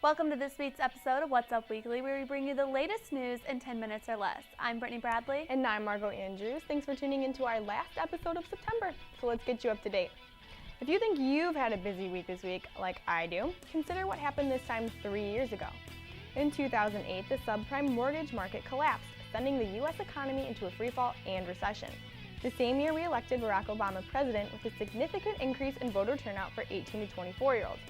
Welcome to this week's episode of What's Up Weekly, where we bring you the latest news in 10 minutes or less. I'm Brittany Bradley. And I'm Margo Andrews. Thanks for tuning into our last episode of September. So let's get you up to date. If you think you've had a busy week this week, like I do, consider what happened this time 3 years ago. In 2008, the subprime mortgage market collapsed, sending the U.S. economy into a freefall and recession. The same year, we elected Barack Obama president with a significant increase in voter turnout for 18 to 24-year-olds.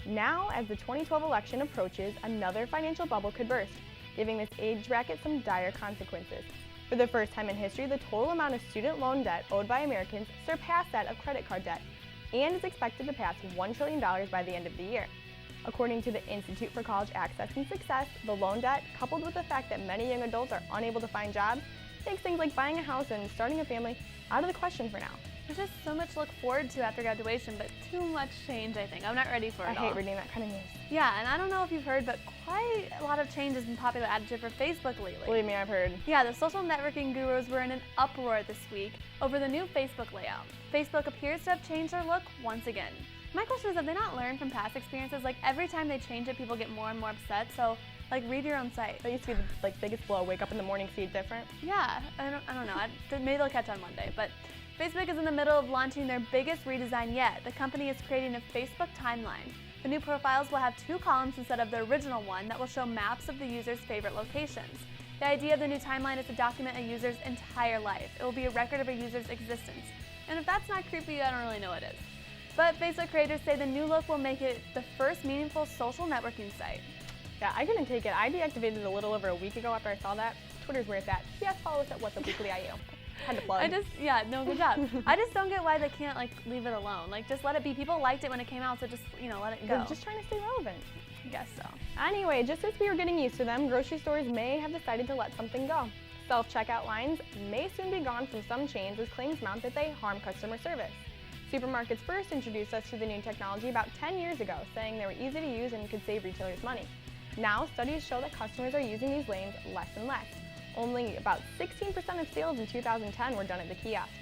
Now, as the 2012 election approaches, another financial bubble could burst, giving this age bracket some dire consequences. For the first time in history, the total amount of student loan debt owed by Americans surpassed that of credit card debt, and is expected to pass $1 trillion by the end of the year. According to the Institute for College Access and Success, the loan debt, coupled with the fact that many young adults are unable to find jobs, makes things like buying a house and starting a family out of the question for now. There's just so much to look forward to after graduation, but too much change, I think. I'm not ready for it I hate reading that kind of news. Yeah, and I don't know if you've heard, but quite a lot of change has been popular adjective for Facebook lately. Believe me, I've heard. Yeah, the social networking gurus were in an uproar this week over the new Facebook layout. Facebook appears to have changed their look once again. My question is, have they not learned from past experiences? Like, every time they change it, people get more and more upset, so read your own site. That used to be the biggest blow. Wake up in the morning, see it different. Yeah, I don't know. Maybe they'll catch on Monday, but Facebook is in the middle of launching their biggest redesign yet. The company is creating a Facebook timeline. The new profiles will have 2 columns instead of the original one that will show maps of the user's favorite locations. The idea of the new timeline is to document a user's entire life. It will be a record of a user's existence. And if that's not creepy, I don't really know what is. But Facebook creators say the new look will make it the first meaningful social networking site. Yeah, I couldn't take it. I deactivated it a little over a week ago after I saw that. Twitter's where it's at. Yes, follow us at What's Up Weekly IU. Had to plug. Good job. I just don't get why they can't leave it alone. Just let it be. People liked it when it came out, so just let it go. They're just trying to stay relevant. I guess so. Anyway, just as we were getting used to them, grocery stores may have decided to let something go. Self-checkout lines may soon be gone from some chains as claims mount that they harm customer service. Supermarkets first introduced us to the new technology about 10 years ago, saying they were easy to use and could save retailers money. Now, studies show that customers are using these lanes less and less. Only about 16% of sales in 2010 were done at the kiosks.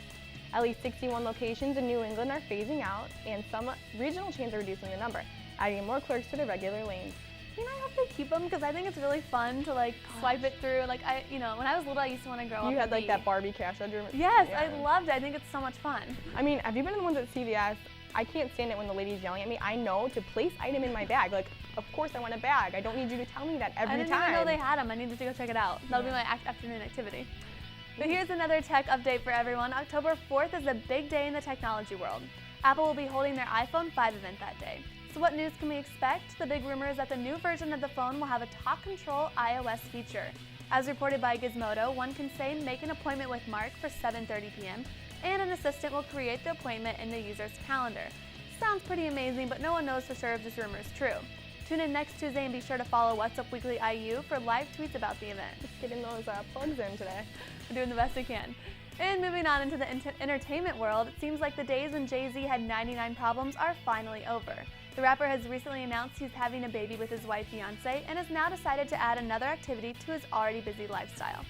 At least 61 locations in New England are phasing out, and some regional chains are reducing the number, adding more clerks to their regular lanes. I hope they keep them because I think it's really fun to swipe it through. When I was little, I used to want to grow up. You had that Barbie cash register. Yes, yeah. I loved it. I think it's so much fun. I mean, have you been in the ones at CVS? I can't stand it when the lady's yelling at me. I know to place item in my bag. Of course I want a bag. I don't need you to tell me that every time. I didn't even know they had them. I needed to go check it out. That'll be my afternoon activity. But here's another tech update for everyone. October 4th is a big day in the technology world. Apple will be holding their iPhone 5 event that day. So what news can we expect? The big rumor is that the new version of the phone will have a talk control iOS feature. As reported by Gizmodo, one can say make an appointment with Mark for 7:30 p.m. and an assistant will create the appointment in the user's calendar. Sounds pretty amazing, but no one knows for sure if this rumor is true. Tune in next Tuesday and be sure to follow What's Up Weekly IU for live tweets about the event. Just getting those plugs in today. We're doing the best we can. And moving on into the entertainment world, it seems like the days when Jay-Z had 99 problems are finally over. The rapper has recently announced he's having a baby with his wife Beyonce and has now decided to add another activity to his already busy lifestyle.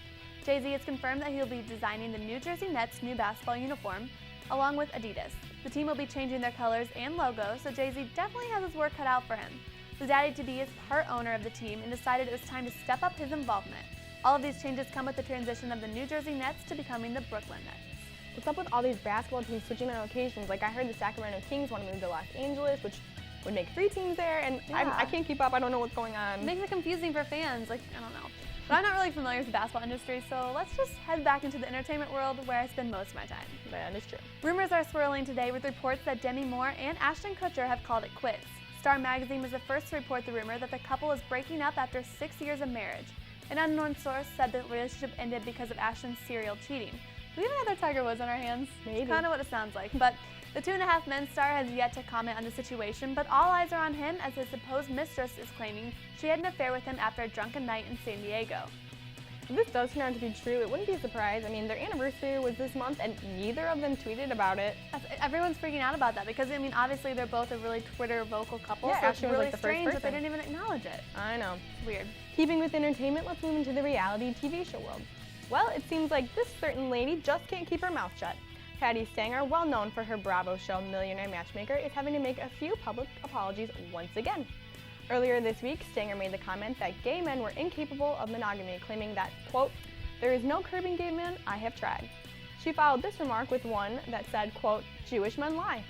Jay-Z has confirmed that he'll be designing the New Jersey Nets' new basketball uniform, along with Adidas. The team will be changing their colors and logo, so Jay-Z definitely has his work cut out for him. The daddy-to-be is part owner of the team and decided it was time to step up his involvement. All of these changes come with the transition of the New Jersey Nets to becoming the Brooklyn Nets. What's up with all these basketball teams switching their locations? I heard the Sacramento Kings want to move to Los Angeles, which would make 3 teams there, and yeah. I can't keep up. I don't know what's going on. It makes it confusing for fans. I don't know. But I'm not really familiar with the basketball industry, so let's just head back into the entertainment world where I spend most of my time. That is true. Rumors are swirling today with reports that Demi Moore and Ashton Kutcher have called it quits. Star Magazine was the first to report the rumor that the couple is breaking up after 6 years of marriage. An unknown source said the relationship ended because of Ashton's serial cheating. Do we have another Tiger Woods on our hands? Maybe. It's kind of what it sounds like. But the 2.5 Men star has yet to comment on the situation, but all eyes are on him as his supposed mistress is claiming she had an affair with him after a drunken night in San Diego. If this does turn out to be true, it wouldn't be a surprise. I mean, their anniversary was this month, and neither of them tweeted about it. Everyone's freaking out about that because, obviously they're both a really Twitter vocal couple, yeah, so it's really the strange first that they didn't even acknowledge it. I know. It's weird. Keeping with entertainment, let's move into the reality TV show world. Well, it seems like this certain lady just can't keep her mouth shut. Patti Stanger, well known for her Bravo show Millionaire Matchmaker, is having to make a few public apologies once again. Earlier this week, Stanger made the comment that gay men were incapable of monogamy, claiming that, quote, "There is no curbing gay men, I have tried." She followed this remark with one that said, quote, "Jewish men lie."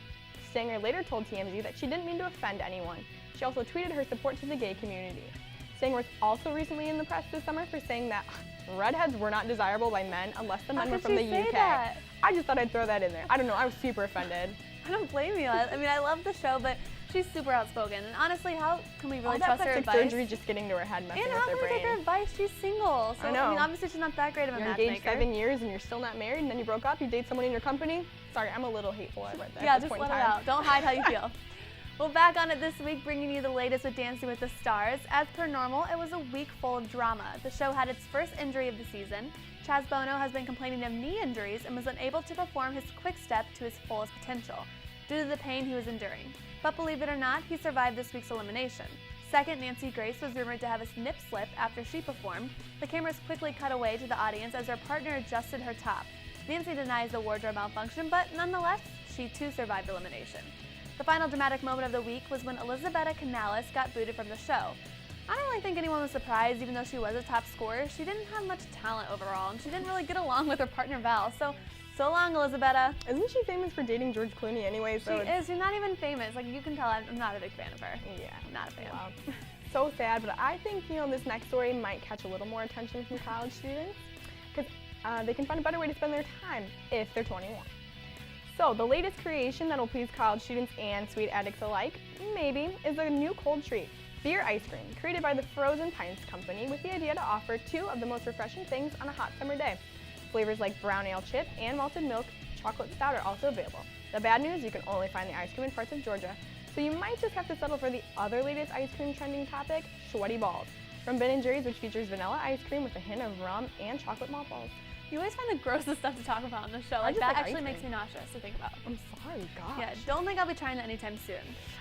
Stanger later told TMZ that she didn't mean to offend anyone. She also tweeted her support to the gay community. Stanger was also recently in the press this summer for saying that redheads were not desirable by men unless the men were from the UK. That? I just thought I'd throw that in there. I don't know, I was super offended. I don't blame you. I mean, I love the show, but she's super outspoken. And honestly, how can we really trust her advice? All that surgery just getting to her head, messing with her brain. And how can we take her advice? She's single. So, I know. I mean, obviously she's not that great of a matchmaker. You're engaged 7 years and you're still not married, and then you broke up, you date someone in your company. Sorry, I'm a little hateful at this Yeah, just point let in it time. out. Don't hide how you feel. Well, back on it this week, bringing you the latest with Dancing with the Stars. As per normal, it was a week full of drama. The show had its first injury of the season. Chaz Bono has been complaining of knee injuries and was unable to perform his quick step to his fullest potential due to the pain he was enduring. But believe it or not, he survived this week's elimination. Second, Nancy Grace was rumored to have a nip slip after she performed. The cameras quickly cut away to the audience as her partner adjusted her top. Nancy denies the wardrobe malfunction, but nonetheless, she too survived elimination. The final dramatic moment of the week was when Elizabetta Canales got booted from the show. I don't really think anyone was surprised, even though she was a top scorer. She didn't have much talent overall, and she didn't really get along with her partner Val. So long, Elizabetta. Isn't she famous for dating George Clooney anyway? She is. She's not even famous. Like, you can tell I'm not a big fan of her. Yeah. I'm not a fan. Wow. So sad, but I think, this next story might catch a little more attention from college students because they can find a better way to spend their time if they're 21. So, the latest creation that will please college students and sweet addicts alike, maybe, is a new cold treat. Beer ice cream, created by the Frozen Pints Company with the idea to offer two of the most refreshing things on a hot summer day. Flavors like brown ale chip and malted milk chocolate stout are also available. The bad news, you can only find the ice cream in parts of Georgia, so you might just have to settle for the other latest ice cream trending topic, sweaty balls, from Ben & Jerry's, which features vanilla ice cream with a hint of rum and chocolate malt balls. You always find the grossest stuff to talk about on the show. Like, that actually makes me nauseous to think about. I'm sorry, gosh. Yeah, don't think I'll be trying that anytime soon.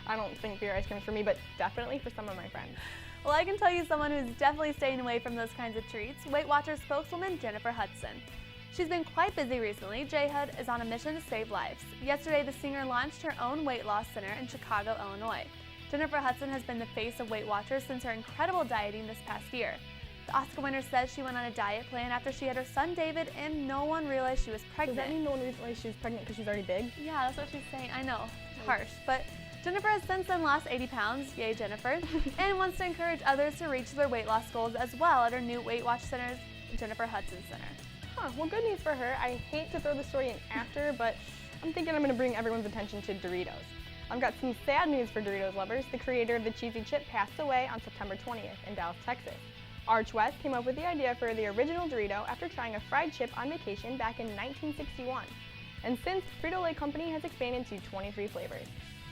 I don't think beer ice cream is for me, but definitely for some of my friends. Well, I can tell you someone who's definitely staying away from those kinds of treats, Weight Watchers spokeswoman Jennifer Hudson. She's been quite busy recently. J-Hud is on a mission to save lives. Yesterday, the singer launched her own weight loss center in Chicago, Illinois. Jennifer Hudson has been the face of Weight Watchers since her incredible dieting this past year. The Oscar winner says she went on a diet plan after she had her son David and no one realized she was pregnant. Does that mean no one realized she was pregnant because she's already big? Yeah, that's what she's saying. I know, it's harsh. But Jennifer has since then lost 80 pounds, yay Jennifer, and wants to encourage others to reach their weight loss goals as well at her new Weight Watch Center's Jennifer Hudson Center. Huh, well, good news for her. I hate to throw the story in after, but I'm thinking I'm going to bring everyone's attention to Doritos. I've got some sad news for Doritos lovers. The creator of the cheesy chip passed away on September 20th in Dallas, Texas. Arch West came up with the idea for the original Dorito after trying a fried chip on vacation back in 1961. And since, Frito-Lay Company has expanded to 23 flavors.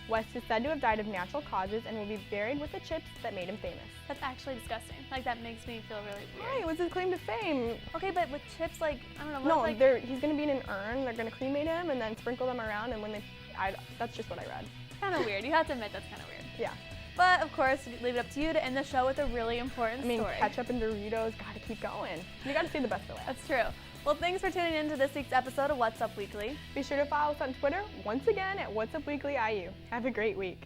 West is said to have died of natural causes and will be buried with the chips that made him famous. That's actually disgusting. Like, that makes me feel really weird. Right, what's his claim to fame? Okay, but with chips, like, I don't know. No, like, he's going to be in an urn, they're going to cremate him and then sprinkle them around, and when that's just what I read. Kind of weird. You have to admit that's kind of weird. Yeah. But, of course, leave it up to you to end the show with a really important story. Ketchup and Doritos, gotta keep going. You gotta see the best of it. That's true. Well, thanks for tuning in to this week's episode of What's Up Weekly. Be sure to follow us on Twitter, once again, at What's Up Weekly IU. Have a great week.